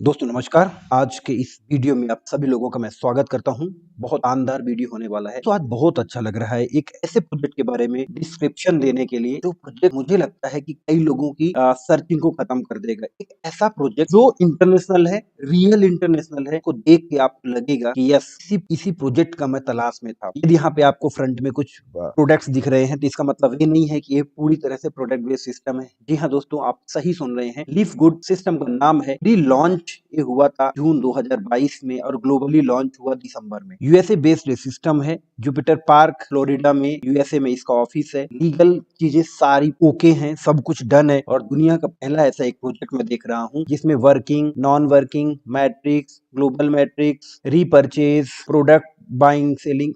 दोस्तों नमस्कार। आज के इस वीडियो में आप सभी लोगों का मैं स्वागत करता हूं। बहुत शानदार वीडियो होने वाला है। तो आज बहुत अच्छा लग रहा है एक ऐसे प्रोजेक्ट के बारे में डिस्क्रिप्शन देने के लिए, जो प्रोजेक्ट मुझे लगता है कि कई लोगों की सर्चिंग को खत्म कर देगा। एक ऐसा प्रोजेक्ट जो इंटरनेशनल है, रियल इंटरनेशनल है, को देख के आपको लगेगा कि यस, इसी प्रोजेक्ट का मैं तलाश में था। यदि यहाँ पे आपको फ्रंट में कुछ प्रोडक्ट्स दिख रहे हैं तो इसका मतलब ये नहीं है कि ये पूरी तरह से प्रोडक्ट बेस्ड सिस्टम है। जी हाँ दोस्तों, आप सही सुन रहे हैं। लीफ गुड सिस्टम का नाम है। री लॉन्च ये हुआ था जून 2022 में और ग्लोबली लॉन्च हुआ दिसंबर में। यूएसए बेस्ड सिस्टम है। जुपिटर पार्क फ्लोरिडा में यूएसए में इसका ऑफिस है। लीगल चीजें सारी ओके हैं, सब कुछ डन है और दुनिया का पहला ऐसा एक प्रोजेक्ट मैं देख रहा हूँ जिसमें working, non working matrix, global matrix, repurchase, product buying, selling,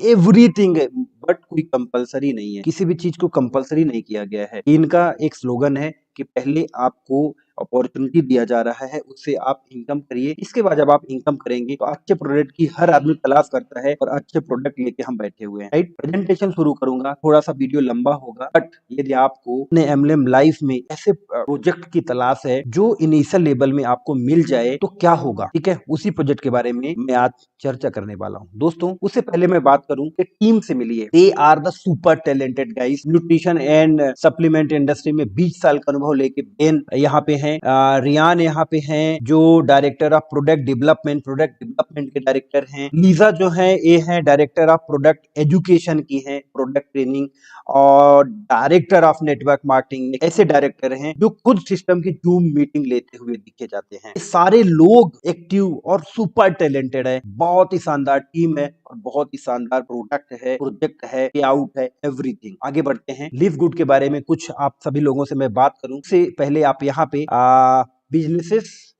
everything है। बट कोई कंपलसरी नहीं है, किसी भी चीज को कंपलसरी नहीं किया गया है। इनका एक स्लोगन है कि पहले आपको अपॉर्चुनिटी दिया जा रहा है, उससे आप इनकम करिए। इसके बाद जब आप इनकम करेंगे तो अच्छे प्रोडक्ट की हर आदमी तलाश करता है और अच्छे प्रोडक्ट लेके हम बैठे हुए हैं। राइट, प्रेजेंटेशन शुरू करूंगा, थोड़ा सा वीडियो लंबा होगा, बट यदि आपको अपने एमएलएम लाइफ में ऐसे प्रोजेक्ट की तलाश है जो इनिशियल लेवल में आपको मिल जाए तो क्या होगा, ठीक है, उसी प्रोजेक्ट के बारे में मैं आज चर्चा करने वाला हूँ। दोस्तों उससे पहले मैं बात करूं कि टीम से मिलिए। They are the super talented guys. Nutrition and supplement industry में 20 साल का अनुभव लेके बेन यहाँ पे हैं, रियान यहाँ पे हैं जो डायरेक्टर ऑफ प्रोडक्ट डेवलपमेंट के डायरेक्टर हैं। लीजा जो है ये है डायरेक्टर ऑफ प्रोडक्ट एजुकेशन की है, प्रोडक्ट ट्रेनिंग और डायरेक्टर ऑफ नेटवर्क मार्केटिंग। ऐसे डायरेक्टर हैं जो खुद सिस्टम की जूम मीटिंग लेते हुए दिखे जाते हैं। सारे लोग एक्टिव और सुपर टैलेंटेड है। बहुत ही शानदार टीम है और बहुत ही शानदार प्रोडक्ट है, प्रोजेक्ट है, पे आउट है, एवरीथिंग। आगे बढ़ते हैं। लिव गुड के बारे में कुछ आप सभी लोगों से मैं बात करूं से पहले आप यहाँ पे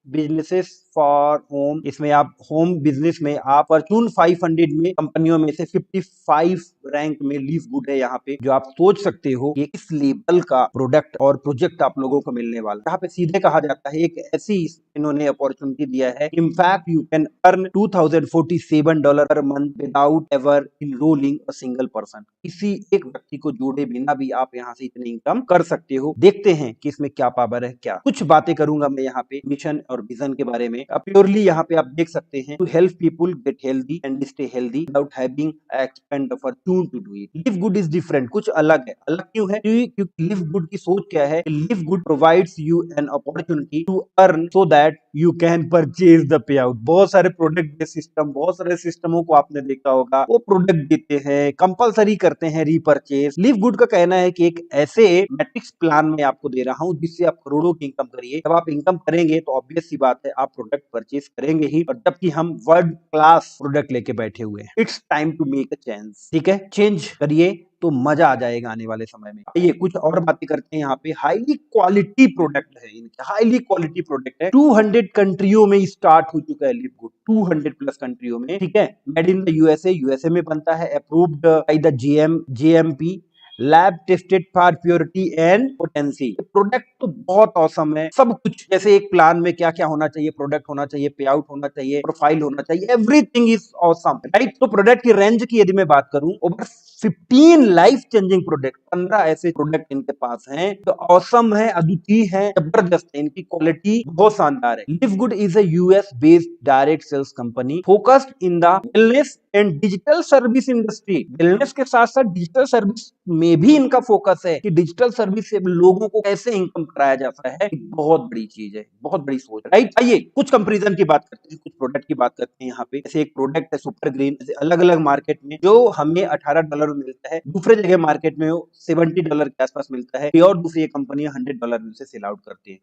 बिजनेसेस फॉर होम, इसमें आप होम बिजनेस में आप फॉर्च्यून 500 में कंपनियों में से 55 रैंक में लीव गुड है। यहाँ पे जो आप सोच सकते हो कि इस लेवल का प्रोडक्ट और प्रोजेक्ट आप लोगों को मिलने वाला है। यहाँ पे सीधे कहा जाता है एक ऐसी इन्होंने अपॉर्चुनिटी दिया है, in fact you can earn $2047 per month without ever enrolling a single person. किसी एक व्यक्ति को जोड़े बिना भी आप यहाँ से इतनी इनकम कर सकते हो। देखते हैं कि इसमें क्या पावर है। क्या कुछ बातें करूंगा मैं यहाँ पे मिशन और विजन के बारे में। प्योरली यहाँ पे आप देख सकते हैं, to help people get healthy and stay healthy without having expend fortune to do it. Live Good is different, कुछ अलग है। अलग क्यों है? क्योंकि लिव गुड की सोच क्या है? Live Good provides you an opportunity to earn so that you can purchase the pay out. बहुत सारे प्रोडक्ट बेस्ड सिस्टम, बहुत सारे सिस्टमों को आपने देखा होगा, वो प्रोडक्ट देते हैं, कंपलसरी करते हैं रीपरचेज। लिव गुड का कहना है कि एक ऐसे मैट्रिक्स प्लान में आपको दे रहा हूं जिससे आप करोड़ों की इनकम करिए। जब आप इनकम करेंगे तो ऑब्वियस सी बात है आप प्रोडक्ट परचेज करेंगे ही, और जबकि हम वर्ल्ड क्लास प्रोडक्ट लेके बैठे हुए हैं। It's time to make a change. ठीक है, चेंज करिए तो मजा आ जाएगा आने वाले समय में। आइए कुछ और बातें करते हैं। यहाँ पे हाईली क्वालिटी प्रोडक्ट है, इनके हाईली क्वालिटी प्रोडक्ट है। 200 कंट्रियों में स्टार्ट हो चुका है लिव गुड, 200 प्लस कंट्रियों में। ठीक है, मेड इन द यूएसए में बनता है, approved by the GMP, lab tested for purity and potency. Product तो बहुत औसम है। सब कुछ जैसे एक प्लान में क्या क्या होना चाहिए, प्रोडक्ट होना चाहिए, पे आउट होना चाहिए, प्रोफाइल होना चाहिए, एवरीथिंग इज ऑसम। राइट, तो प्रोडक्ट की रेंज की यदि मैं बात करूं, ओवर 15 लाइफ चेंजिंग प्रोडक्ट, 15 ऐसे प्रोडक्ट इनके पास हैं तो ऑसम है, अद्वितीय है, जबरदस्त है। इनकी क्वालिटी बहुत शानदार है। Live Good is a US based direct sales company focused in the wellness and digital service industry. Wellness के साथ साथ डिजिटल सर्विस में भी इनका फोकस है कि डिजिटल सर्विस से लोगों को कैसे इनकम कराया जाता है। बहुत बड़ी चीज है, बहुत बड़ी सोच। राइट, आइए कुछ कंपैरिजन की बात करते हैं, कुछ प्रोडक्ट की बात करते हैं। यहाँ पे जैसे एक प्रोडक्ट है सुपर ग्रीन, अलग अलग मार्केट में जो हमें $18 में मिलता है, दूसरे जगह मार्केट में वो $70 के आसपास मिलता है, और दूसरी कंपनियां $100 में से सेल आउट करती है।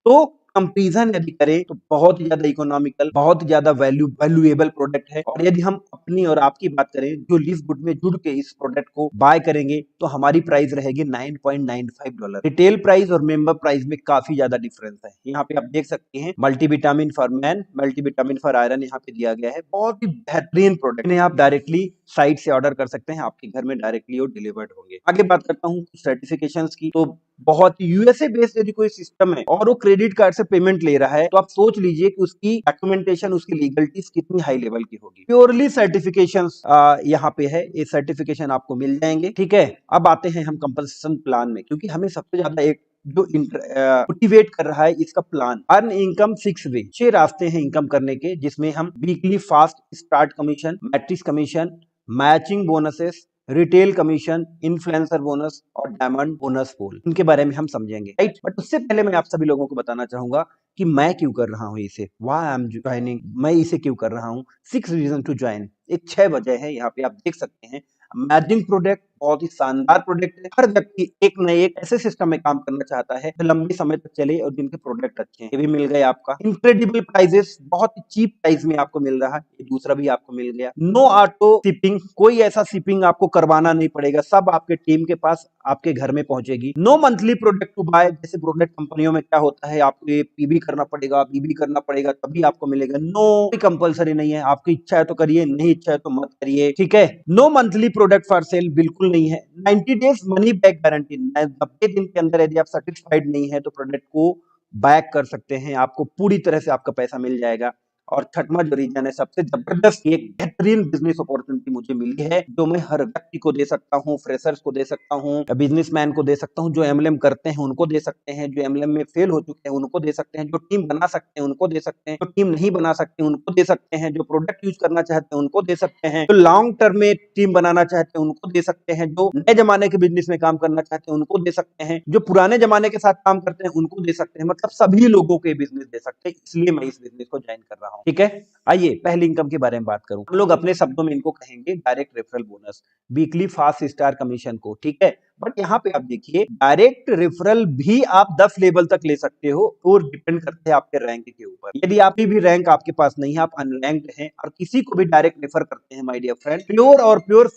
तो कंपैरिजन यदि करें तो बहुत ही ज्यादा इकोनॉमिकल, बहुत ही ज्यादा वैल्यूएबल प्रोडक्ट है। और यदि हम अपनी और आपकी बात करें जो लिव गुड में जुड़ के इस प्रोडक्ट को बाय करेंगे तो हमारी प्राइस रहेगी $9.95। रिटेल प्राइस और मेंबर प्राइस में काफी ज्यादा डिफरेंस है। यहाँ पे आप देख सकते हैं multivitamin for man, multivitamin for iron यहाँ पे दिया गया है। बहुत ही बेहतरीन प्रोडक्ट, इन्हें आप डायरेक्टली साइट से ऑर्डर कर सकते हैं, आपके घर में डायरेक्टली वो डिलीवर्ड होंगे। आगे बात करता हूँ सर्टिफिकेशंस की, तो बहुत यूएसए बेस्ड यदि कोई सिस्टम है और वो क्रेडिट कार्ड से पेमेंट ले रहा है तो आप सोच लीजिए कि उसकी डॉक्यूमेंटेशन, उसकी लीगलिटीज कितनी हाई लेवल की होगी। प्योरली सर्टिफिकेशंस यहाँ पे है, ये सर्टिफिकेशन आपको मिल जाएंगे। ठीक है, अब आते हैं हम कंपनसेशन प्लान में, क्योंकि हमें सबसे ज्यादा एक जो मोटिवेट कर रहा है इसका प्लान। अर्न इनकम 6 वे, 6 रास्ते हैं इनकम करने के, जिसमें हम weekly fast start commission, matrix commission, matching bonuses, retail commission, influencer bonus और डायमंड बोनस पोल, इनके बारे में हम समझेंगे, राइट। बट उससे पहले मैं आप सभी लोगों को बताना चाहूंगा कि मैं क्यों कर रहा हूं इसे, व्हाई आई एम ज्वाइनिंग, मैं इसे क्यों कर रहा हूं। 6 रीजन टू ज्वाइन, एक 6 वजह है, यहाँ पे आप देख सकते हैं। अमेजिंग प्रोडक्ट, बहुत ही शानदार प्रोडक्ट है। हर व्यक्ति एक न एक ऐसे सिस्टम में काम करना चाहता है जो लंबे समय तक चले और जिनके प्रोडक्ट अच्छे हैं। ये भी मिल गए आपका। इनक्रेडिबल प्राइजेस, बहुत ही चीप प्राइस में आपको मिल रहा है, ये दूसरा भी आपको मिल गया। नो ऑटो शिपिंग, कोई ऐसा शिपिंग आपको करवाना नहीं पड़ेगा, सब आपके टीम के पास आपके घर में पहुंचेगी। No monthly product to buy, जैसे प्रोडक्ट कंपनियों में क्या होता है, आपको ये पीबी करना पड़ेगा, पीबी करना पड़ेगा तभी आपको मिलेगा। नो, कंपलसरी नहीं है, आपकी इच्छा है तो करिए, नहीं इच्छा है तो मत करिए, ठीक है। No monthly product for sale, बिल्कुल नहीं है। 90 डेज मनी बैक गारंटी, 90 दिन के अंदर यदि आप सेटिस्फाइड नहीं है तो प्रोडक्ट को बैक कर सकते हैं, आपको पूरी तरह से आपका पैसा मिल जाएगा। और छठवां जो रीजन है, सबसे जबरदस्त, एक बेहतरीन बिजनेस अपॉर्चुनिटी मुझे मिली है जो मैं हर व्यक्ति को दे सकता हूँ, फ्रेशर्स को दे सकता हूँ, बिजनेसमैन को दे सकता हूँ, जो एमएलएम करते हैं उनको दे सकते हैं, जो एमएलएम में फेल हो चुके हैं उनको दे सकते हैं, जो टीम बना सकते हैं उनको दे सकते हैं, जो टीम नहीं बना सकते उनको दे सकते हैं, जो प्रोडक्ट यूज करना चाहते हैं उनको दे सकते हैं, जो लॉन्ग टर्म में टीम बनाना चाहते हैं उनको दे सकते हैं, जो नए जमाने के बिजनेस में काम करना चाहते हैं उनको दे सकते हैं, जो पुराने जमाने के साथ काम करते हैं उनको दे सकते हैं, मतलब सभी लोगों के बिजनेस दे सकते हैं। इसलिए मैं इस बिजनेस को ज्वाइन कर रहा हूँ, ठीक है। आइए पहली इनकम के बारे में बात करूं। हम लोग अपने शब्दों में इनको कहेंगे direct referral bonus, weekly fast star commission को, ठीक है। बट यहाँ पे आप देखिए, डायरेक्ट रेफरल भी आप 10 लेवल तक ले सकते हो और डिपेंड करते हैं आपके रैंक के ऊपर। यदि आपकी भी रैंक आपके पास नहीं है, आप अनरैंक्ड हैं और किसी को भी डायरेक्ट रेफर करते हैं, माय डियर फ्रेंड, प्योर और प्योर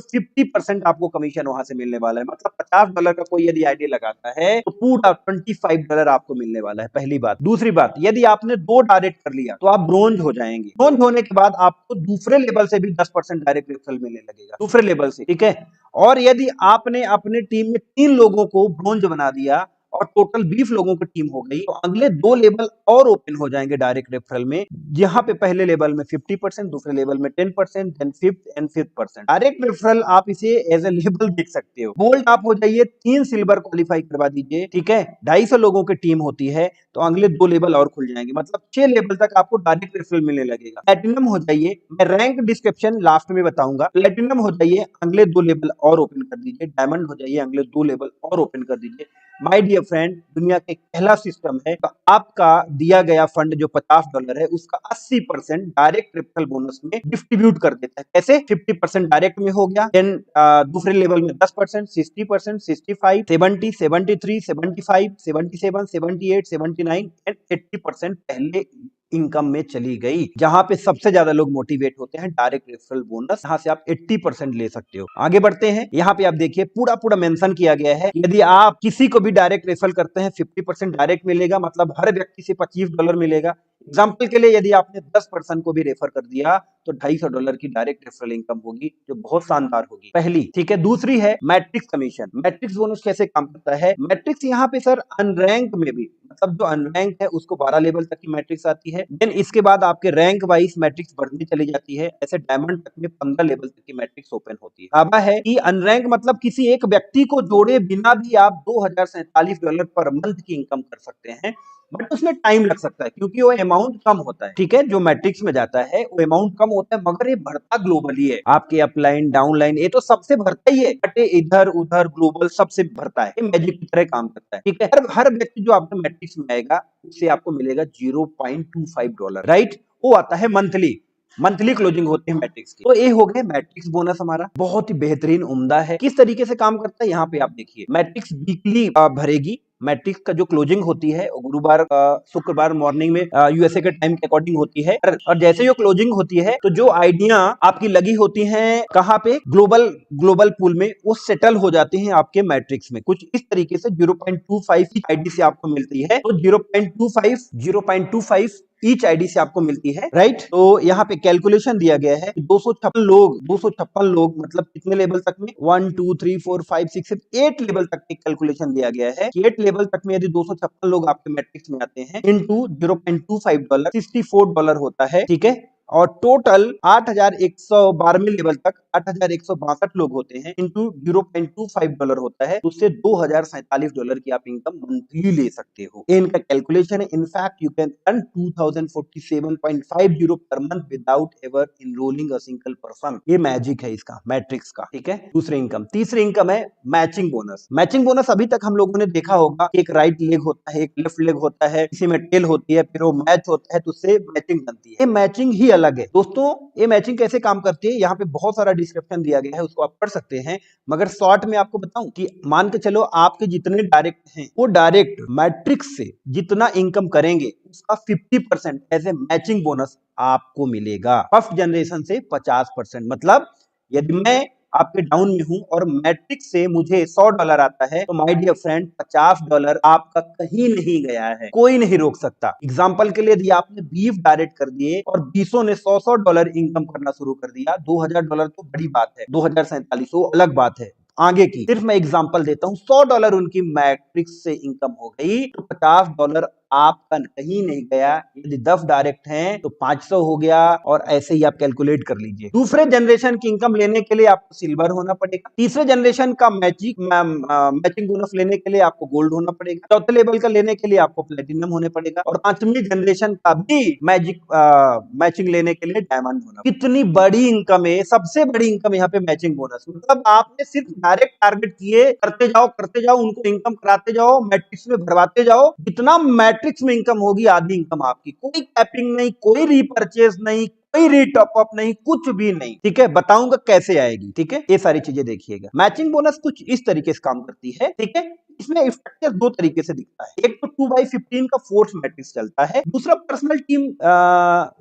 50% आपको कमीशन वहां से मिलने वाला है। मतलब $50 का कोई यदि आईडी लगाता है तो पूरा $25 आपको मिलने वाला है, पहली बात। दूसरी बात, यदि आपने 2 डायरेक्ट कर लिया तो आप ब्रोंज हो जाएंगे। ब्रोंज होने के बाद आपको दूसरे लेवल से भी 10% डायरेक्ट रेफरल मिलने लगेगा, दूसरे लेवल से, ठीक है। और यदि आपने अपने टीम में 3 लोगों को ब्रोंज बना दिया और टोटल 20 लोगों की टीम हो गई, तो अगले 2 लेवल और ओपन हो जाएंगे डायरेक्ट रेफरल में, जहां पे पहले लेवल में 50%, दूसरे लेवल में 10%, then fifth and 5th%। Direct referral आप इसे एज ए लेवल देख सकते हो। गोल्ड आप हो जाइए, 3 सिल्वर क्वालिफाई करवा दीजिए, ठीक है। 250 लोगों की टीम होती है तो अगले 2 लेवल और खुल जाएंगे, मतलब 6 लेवल तक आपको डायरेक्ट रेफरल मिलने लगेगा। प्लैटिनम हो जाइए, मैं रैंक डिस्क्रिप्शन लास्ट में बताऊंगा। प्लैटिनम हो जाइए, अगले 2 लेवल और ओपन कर दीजिए। डायमंड हो जाइए, अगले 2 लेवल और ओपन कर दीजिए। माय डियर फ्रेंड, दुनिया का एक पहला सिस्टम है, तो आपका दिया गया फंड जो $50 है उसका 80% डायरेक्ट रेफरल बोनस में डिस्ट्रीब्यूट कर देता है। कैसे? 50% डायरेक्ट में हो गया, देन दूसरे लेवल में 10%, 60%, 65, 70, 73, 75, 77, 78, 79 एंड 80% पहले इनकम में चली गई, जहां पे सबसे ज्यादा लोग मोटिवेट होते हैं। डायरेक्ट रेफरल बोनस, यहां से आप 80% ले सकते हो। आगे बढ़ते हैं, यहाँ पे आप देखिए पूरा मेंशन किया गया है, यदि आप किसी को भी डायरेक्ट रेफर करते हैं 50% डायरेक्ट मिलेगा, मतलब हर व्यक्ति से $25 मिलेगा। एग्जाम्पल के लिए यदि आपने 10 पर्सन को भी रेफर कर दिया तो $250 की डायरेक्ट रेफरल इनकम होगी, जो बहुत शानदार होगी, पहली, ठीक है। दूसरी है मैट्रिक्स कमीशन। मैट्रिक्स बोनस कैसे काम करता है? मैट्रिक्स यहाँ पे सर अनरैंक में भी, मतलब जो अनरैंक है उसको 12 लेवल तक की मैट्रिक्स आती है, देन इसके बाद आपके रैंक वाइज मैट्रिक्स बढ़ती चली जाती है। ऐसे डायमंड तक में 15 लेवल तक की मैट्रिक्स ओपन होती है। अब है कि अनरैंक मतलब किसी एक व्यक्ति को जोड़े बिना भी आप $2047 पर मंथ की इनकम कर सकते हैं, बट उसमें टाइम लग सकता है क्योंकि वो अमाउंट कम होता है, ठीक है। जो मैट्रिक्स में जाता है वो अमाउंट कम होता है, मगर ये भरता ग्लोबली है। आपके अपलाइन डाउनलाइन ये तो सबसे भरता ही है, बट इधर उधर ग्लोबल सबसे भरता है, मैजिक की तरह काम करता है, ठीक है। हर व्यक्ति जो आपके मैट्रिक्स में आएगा उससे आपको मिलेगा $0.25, राइट। वो आता है मंथली क्लोजिंग होते हैं मैट्रिक्स की। तो ये हो गए मैट्रिक्स बोनस, हमारा बहुत ही बेहतरीन उम्दा है। किस तरीके से काम करता है यहाँ पे आप देखिए, मैट्रिक्स वीकली भरेगी। मैट्रिक्स का जो क्लोजिंग होती है गुरुवार शुक्रवार मॉर्निंग में यूएसए के टाइम के अकॉर्डिंग होती है, और जैसे ही क्लोजिंग होती है तो जो आइडिया आपकी लगी होती हैं कहाँ पे, ग्लोबल पूल में, वो सेटल हो जाती हैं आपके मैट्रिक्स में। कुछ इस तरीके से 0.25 की आईडी से आपको मिलती है, तो 0.25 ईच आईडी से आपको मिलती है, राइट। तो यहाँ पे कैलकुलेशन दिया गया है 256 लोग मतलब कितने लेवल तक में, 1 2 3 4 5 6 7 8 लेवल तक की कैलकुलेशन दिया गया है कि 8 लेवल तक में यदि 256 लोग आपके मैट्रिक्स में आते हैं, इनटू $0.25 $64 होता है, ठीक है। और टोटल 8,112वें लेवल तक 8,162 लोग होते हैं, इंटू $0.25 होता है, उससे $2,047 की आप इनकम मंथली ले सकते हो। ये इनका कैलकुलेशन है। In fact you can earn 2,047.50 per month without ever enrolling a single person. ये मैजिक है इसका, मैट्रिक्स का, ठीक है। दूसरी इनकम, तीसरी इनकम है मैचिंग बोनस। मैचिंग बोनस अभी तक हम लोगों ने देखा होगा, एक राइट लेग होता है, एक लेफ्ट लेग होता है, किसी में टेल होती है, फिर वो मैच होता है तो उससे मैचिंग बनती है। ये मैचिंग ही अलग है दोस्तों। ये मैचिंग कैसे काम करती है, यहाँ पे बहुत सारा डिस्क्रिप्शन दिया गया है, उसको आप पढ़ सकते हैं, मगर शॉर्ट में आपको बताऊं कि मान के चलो आपके जितने डायरेक्ट हैं वो डायरेक्ट मैट्रिक्स से जितना इनकम करेंगे उसका 50% एज ए मैचिंग बोनस आपको मिलेगा। फर्स्ट जनरेशन से 50%। मतलब यदि मैं आपके डाउन में हूं और मैट्रिक्स से मुझे $100 आता है तो माय डियर फ्रेंड $50 आपका कहीं नहीं गया है, कोई नहीं रोक सकता। एग्जांपल के लिए यदि आपने बीफ डायरेक्ट कर दिए और 20 ने $100 इनकम करना शुरू कर दिया, $2,000 तो बड़ी बात है, 2,047 अलग बात है। आगे की सिर्फ मैं एग्जांपल देता हूं, $100 उनकी मैट्रिक्स से इनकम हो गई तो $50 आपका कहीं नहीं गया। यदि 10 डायरेक्ट हैं तो 500 हो गया, और ऐसे ही आप कैलकुलेट कर लीजिए। दूसरे जनरेशन की इनकम लेने के लिए आपको सिल्वर होना पड़ेगा, तीसरे जनरेशन का मैचिंग बोनस लेने के लिए आपको गोल्ड होना पड़ेगा, चौथे लेवल का लेने के लिए आपको प्लेटिनम होने पड़ेगा, और पांचवी जनरेशन का भी मैचिंग लेने के लिए डायमंड होना। कितनी बड़ी इनकम है, सबसे बड़ी इनकम यहाँ पे मैचिंग बोनस। मतलब आपने सिर्फ डायरेक्ट टारगेट किए, करते जाओ, उनको इनकम कराते जाओ, मैट्रिक्स में भरवाते जाओ, जितना मैट्रिक्स में इनकम होगी आधी इनकम आपकी। कोई कैपिंग नहीं, कोई रीपरचेज नहीं, कोई रीटॉप अप नहीं, कुछ भी नहीं, ठीक है। बताऊंगा कैसे आएगी, ठीक है। ये सारी चीजें देखिएगा। मैचिंग बोनस कुछ इस तरीके से काम करती है, ठीक है। इसमें स्ट्रक्चर दो तरीके से दिखता है, एक तो 2/15 का फोर्स मैट्रिक्स चलता है, दूसरा पर्सनल टीम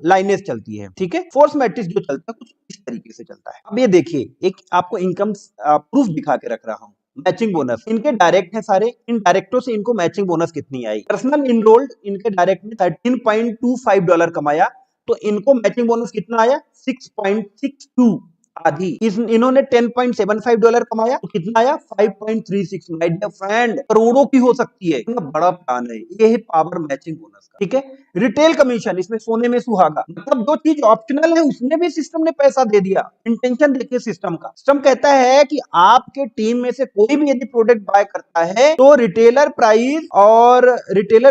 लाइनेज चलती है, ठीक है। फोर्स मैट्रिक्स जो चलता है कुछ इस तरीके से चलता है। अब ये देखिए, एक आपको इनकम प्रूफ दिखा के रख रहा हूं। मैचिंग बोनस इनके डायरेक्ट है सारे, इन डायरेक्टों से इनको मैचिंग बोनस कितनी आई। पर्सनल इनरोल्ड इनके डायरेक्ट में $13.25 कमाया, तो इनको मैचिंग बोनस कितना आया, 6.62, आधी। इन्होंने $10.75 कमाया तो कितना आया, 5.36। माय डियर फ्रेंड, करोड़ों की हो सकती है, इतना बड़ा प्लान है। ये है पावर मैचिंग बोनस का, ठीक है। रिटेल कमीशन, इसमें सोने में सुहागा, मतलब जो चीज ऑप्शनल है उसमें भी सिस्टम ने पैसा दे दिया। इंटेंशन देखिए सिस्टम का। सिस्टम कहता है कि आपके टीम में से कोई भी यदि प्रोडक्ट बाय करता है तो रिटेलर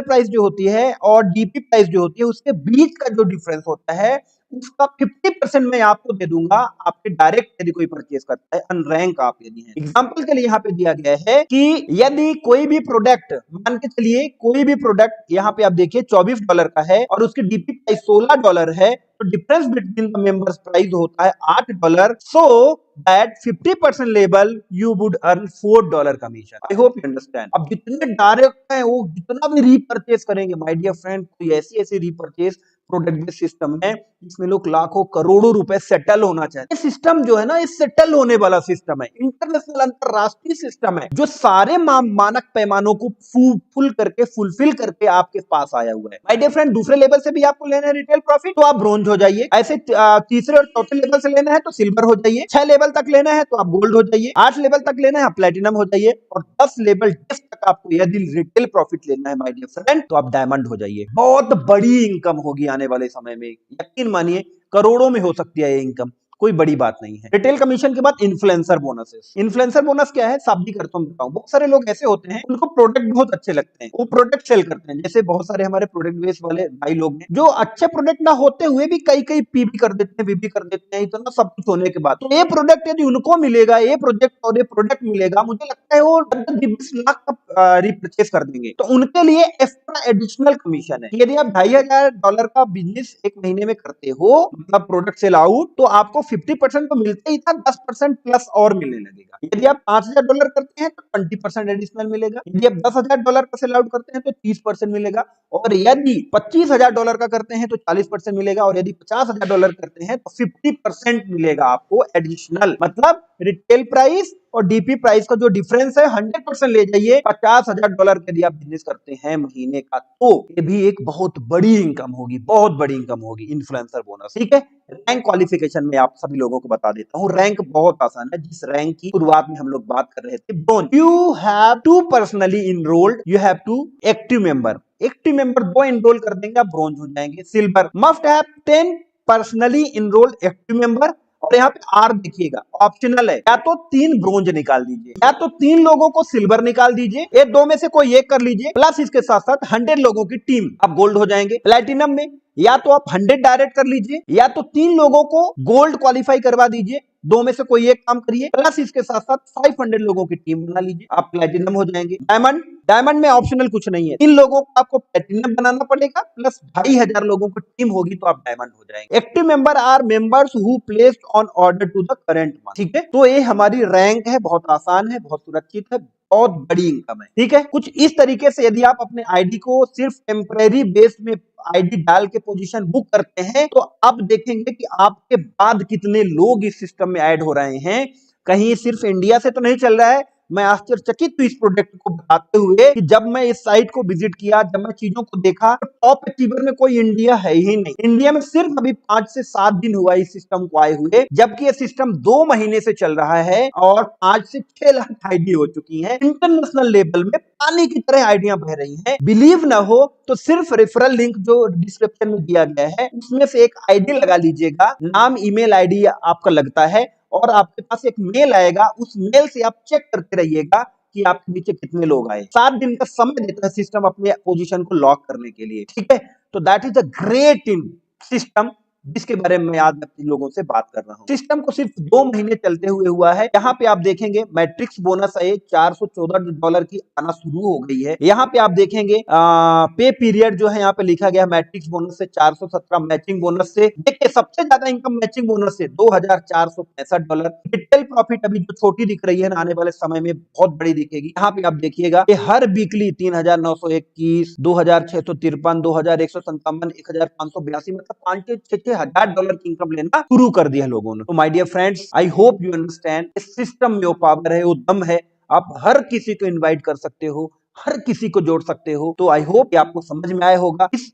प्राइस जो होती है और डीपी प्राइस जो होती है उसके बीच का जो डिफरेंस होता है उसका 50% मैं आपको दे दूंगा, आपके डायरेक्ट यदि कोई परचेज करता है, अनरैंक आप यदि हैं। एग्जांपल के लिए यहाँ पे दिया गया है कि यदि कोई भी प्रोडक्ट, मान के चलिए कोई भी प्रोडक्ट यहाँ पे आप देखिए $24 का है और उसकी डीपी प्राइस $16 है, तो difference between the members price होता है $8, so that 50% level you would earn $4 commission. I hope you understand. अब जितने डायरेक्ट है वो जितना भी रीपरचेज करेंगे माय डियर फ्रेंड, तो ऐसी रीपरचेज प्रोडक्ट बेस्ड सिस्टम है इसमें लोग लाखों करोड़ों रुपए सेटल होना चाहिए। ये सिस्टम जो है ना, ये सेटल होने वाला सिस्टम है, इंटरनेशनल अंतरराष्ट्रीय सिस्टम है, जो सारे मानक पैमानों को फुलफिल करके आपके पास आया हुआ है। माय डियर फ्रेंड, दूसरे लेवल से भी आपको लेना है रिटेल प्रॉफिट तो आप ब्रोंज हो जाइए, ऐसे तीसरे और चौथे लेवल से लेना है तो सिल्वर हो जाइए, 6 लेवल तक लेना है तो आप गोल्ड हो जाइए, 8 लेवल तक लेना है आप प्लेटिनम हो जाइए, और 10 लेवल तक आपको यदि रिटेल प्रॉफिट लेना है माय डियर फ्रेंड तो आप डायमंड हो जाइए। बहुत बड़ी इनकम होगी आने वाले समय में, यकीन मानिए करोड़ों में हो सकती है ये इनकम, कोई बड़ी बात नहीं है। रिटेल कमीशन के बाद इन्फ्लुएंसर बोनसेस। इन्फ्लुएंसर बोनस क्या है, शाब्दिक अर्थों में बताऊं, बहुत सारे लोग ऐसे होते हैं उनको प्रोडक्ट बहुत अच्छे लगते हैं, वो प्रोडक्ट सेल करते हैं। जैसे बहुत सारे हमारे प्रोडक्ट बेस वाले भाई लोग हैं जो अच्छे प्रोडक्ट ना होते हुए भी कई पीबी कर देते हैं, बीबी कर देते हैं, इतना सब कुछ होने के बाद तो ये प्रोडक्ट यदि उनको मिलेगा, ये प्रोजेक्ट और ये प्रोडक्ट मिलेगा, मुझे लगता है वो 20 लाख का रिपर्चेज कर देंगे। तो उनके लिए एक्स्ट्रा एडिशनल कमीशन है। यदि आप $2,500 का बिजनेस एक महीने में करते हो, मतलब प्रोडक्ट सेल आउट, तो आपको 50% तो मिलता ही था, 10% प्लस और मिलने लगेगा। यदि आप $5,000 करते हैं तो 20% एडिशनल मिलेगा, यदि आप $10,000 का सेल आउट करते हैं तो 30% मिलेगा, और यदि $25,000 का करते हैं तो 40% मिलेगा, और यदि $50,000 करते हैं तो 50% मिलेगा आपको एडिशनल। मतलब रिटेल प्राइस और डीपी प्राइस का जो डिफरेंस है 100% ले जाइए। $50,000 के यदि आप बिजनेस करते हैं महीने का तो ये भी एक बहुत बड़ी इनकम होगी, बहुत बड़ी इनकम होगी इन्फ्लुएंसर बोनस, ठीक है। रैंक क्वालिफिकेशन में आप सभी लोगों को बता देता हूं, रैंक बहुत आसान है। जिस रैंक की शुरुआत में हम लोग बात कर रहे थे, bronze, you have to personally enrolled, you have to active member 2 enroll कर देंगे आप ब्रोंज हो जाएंगे। Silver, must have 10 personally enrolled active member, और यहाँ पे आर देखिएगा ऑप्शनल है, या तो 3 ब्रोंज निकाल दीजिए, या तो 3 लोगों को सिल्वर निकाल दीजिए, ये दो में से कोई एक कर लीजिए, प्लस इसके साथ साथ 100 लोगों की टीम, आप गोल्ड हो जाएंगे। प्लैटिनम में या तो आप 100 डायरेक्ट कर लीजिए, या तो 3 लोगों को गोल्ड क्वालिफाई करवा दीजिए, दो में से कोई एक काम करिए, प्लस इसके साथ साथ 500 लोगों की टीम बना लीजिए, आप प्लैटिनम हो जाएंगे। डायमंड, डायमंड में ऑप्शनल कुछ नहीं है, 3 लोगों को आपको प्लैटिनम बनाना पड़ेगा, प्लस 2500 लोगों की टीम होगी तो आप डायमंड हो जाएंगे। Active member are members who placed on order to the current month, ठीक है। तो ये हमारी रैंक है, बहुत आसान है, बहुत सुरक्षित है, बहुत बड़ी इनकम है, ठीक है। कुछ इस तरीके से यदि आप अपने आईडी को सिर्फ टेम्परेरी बेस में आईडी डाल के पोजीशन बुक करते हैं, तो आप देखेंगे कि आपके बाद कितने लोग इस सिस्टम में ऐड हो रहे हैं। कहीं सिर्फ इंडिया से तो नहीं चल रहा है। मैं आश्चर्यचकित हूं इस प्रोडक्ट को बताते हुए कि जब मैं इस साइट को विजिट किया, जब मैं चीजों को देखा, तो टॉप अचीवर में कोई इंडिया है ही नहीं। इंडिया में सिर्फ अभी 5 से 7 दिन हुआ इस सिस्टम को आए हुए, जबकि ये सिस्टम 2 महीने से चल रहा है और 5 से 6 लाख आईडी हो चुकी है। इंटरनेशनल लेवल में पानी की तरह आईडियां बह रही हैं। बिलीव ना हो तो सिर्फ रेफरल लिंक जो डिस्क्रिप्शन में दिया गया है, उसमें से एक आईडी लगा लीजिएगा, नाम ईमेल आईडी आपका लगता है, और आपके पास एक मेल आएगा, उस मेल से आप चेक करते रहिएगा कि आपके नीचे कितने लोग आए। 7 दिन का समय देता है सिस्टम अपने पोजीशन को लॉक करने के लिए, ठीक है। तो that is a great in system, जिसके बारे में आज अपने लोगों से बात कर रहा हूं। सिस्टम को सिर्फ 2 महीने चलते हुए हुआ है। यहाँ पे आप देखेंगे मैट्रिक्स बोनस है $414 की आना शुरू हो गई है। यहाँ पे आप देखेंगे पे पीरियड जो है यहाँ पे लिखा गया मैट्रिक्स बोनस से 417, मैचिंग बोनस से देखिए सबसे ज्यादा इनकम मैचिंग बोनस से $2465। डिटेल प्रॉफिट अभी जो छोटी दिख रही है ना, आने वाले समय में बहुत बड़ी दिखेगी। यहाँ पे आप देखिएगा कि हर वीकली 3921, 2653, 2157, 1582, मतलब 5-6 हजार की इनकम लेना शुरू कर दिया लोगों ने। तो my dear friends, I hope you understand, इस सिस्टम में वो पावर है, वो दम है, आप हर किसी को इनवाइट कर सकते हो, हर किसी को जोड़ सकते हो। तो आई होप आपको समझ में आया होगा इस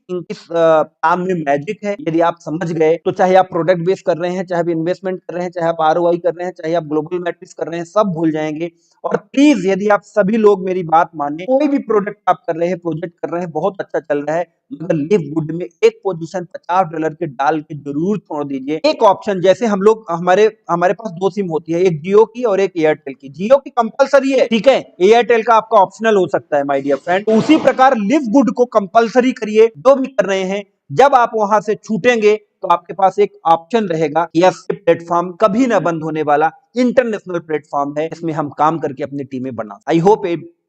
काम में मैजिक है। यदि आप समझ गए तो चाहे आप प्रोडक्ट बेस कर रहे हैं, चाहे आप इन्वेस्टमेंट कर रहे हैं, चाहे आप आरओआई कर रहे हैं, चाहे आप ग्लोबल मैट्रिक्स कर रहे हैं, सब भूल जाएंगे। और प्लीज यदि आप सभी लोग मेरी बात माने, कोई भी प्रोडक्ट आप कर रहे हैं, प्रोजेक्ट कर रहे हैं, बहुत अच्छा चल रहा है, मगर लिव गुड में एक पोजीशन $50 के डाल के जरूर छोड़ दीजिए। एक ऑप्शन, जैसे हम लोग हमारे पास 2 सिम होती है, एक जियो की और एक एयरटेल की। जियो की कंपलसरी है, ठीक है, एयरटेल का आपका ऑप्शनल हो सकता है माय डियर फ्रेंड। तो उसी प्रकार लिव गुड को कंपलसरी करिए, जो भी कर रहे हैं। जब आप वहां से छूटेंगे तो आपके पास एक ऑप्शन रहेगा, यस, प्लेटफॉर्म कभी ना बंद होने वाला इंटरनेशनल प्लेटफॉर्म है, इसमें हम काम करके अपनी टीमें बना। आई होप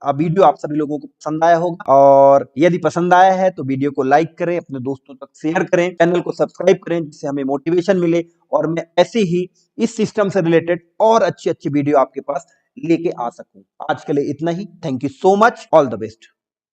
वीडियो आप सभी लोगों को पसंद आया होगा, और यदि पसंद आया है तो वीडियो को लाइक करें, अपने दोस्तों तक शेयर करें, चैनल को सब्सक्राइब करें, जिससे हमें मोटिवेशन मिले और मैं ऐसे ही इस सिस्टम से रिलेटेड और अच्छी वीडियो आपके पास लेके आ सकूं। आज के लिए इतना ही। Thank you so much, all the best.